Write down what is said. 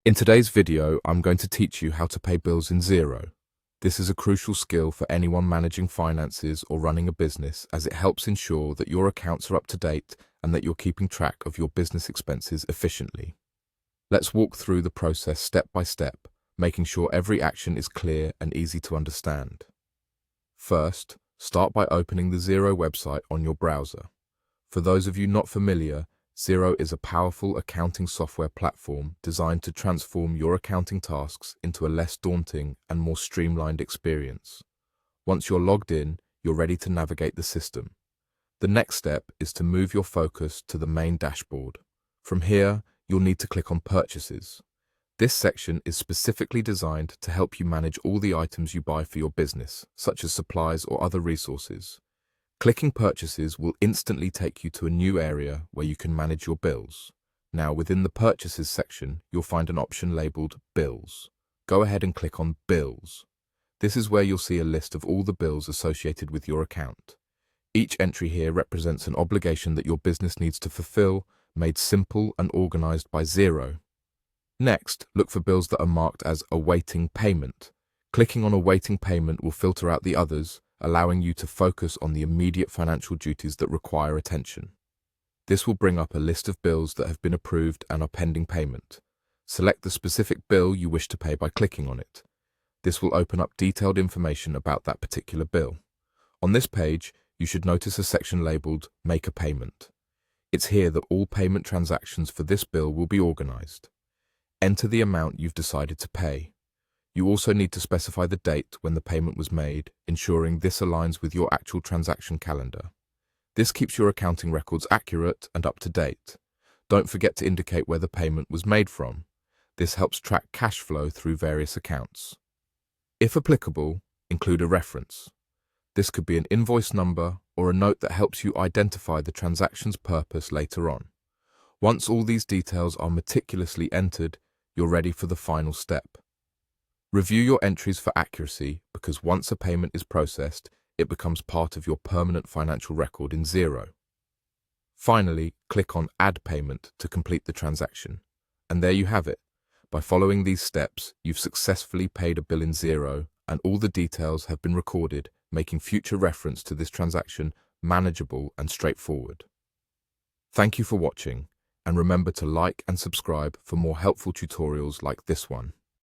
In today's video, I'm going to teach you how to pay bills in Xero. This is a crucial skill for anyone managing finances or running a business, as it helps ensure that your accounts are up to date and that you're keeping track of your business expenses efficiently. Let's walk through the process step by step, making sure every action is clear and easy to understand. First, start by opening the Xero website on your browser. For those of you not familiar, Xero is a powerful accounting software platform designed to transform your accounting tasks into a less daunting and more streamlined experience. Once you're logged in, you're ready to navigate the system. The next step is to move your focus to the main dashboard. From here, you'll need to click on Purchases. This section is specifically designed to help you manage all the items you buy for your business, such as supplies or other resources. Clicking Purchases will instantly take you to a new area where you can manage your bills. Now, within the Purchases section, you'll find an option labeled Bills. Go ahead and click on Bills. This is where you'll see a list of all the bills associated with your account. Each entry here represents an obligation that your business needs to fulfill, made simple and organized by Xero. Next, look for bills that are marked as Awaiting Payment. Clicking on Awaiting Payment will filter out the others, allowing you to focus on the immediate financial duties that require attention. This will bring up a list of bills that have been approved and are pending payment. Select the specific bill you wish to pay by clicking on it. This will open up detailed information about that particular bill. On this page, you should notice a section labeled Make a Payment. It's here that all payment transactions for this bill will be organized. Enter the amount you've decided to pay. You also need to specify the date when the payment was made, ensuring this aligns with your actual transaction calendar. This keeps your accounting records accurate and up to date. Don't forget to indicate where the payment was made from. This helps track cash flow through various accounts. If applicable, include a reference. This could be an invoice number or a note that helps you identify the transaction's purpose later on. Once all these details are meticulously entered, you're ready for the final step. Review your entries for accuracy, because once a payment is processed, it becomes part of your permanent financial record in Xero. Finally, click on Add Payment to complete the transaction. And there you have it. By following these steps, you've successfully paid a bill in Xero, and all the details have been recorded, making future reference to this transaction manageable and straightforward. Thank you for watching, and remember to like and subscribe for more helpful tutorials like this one.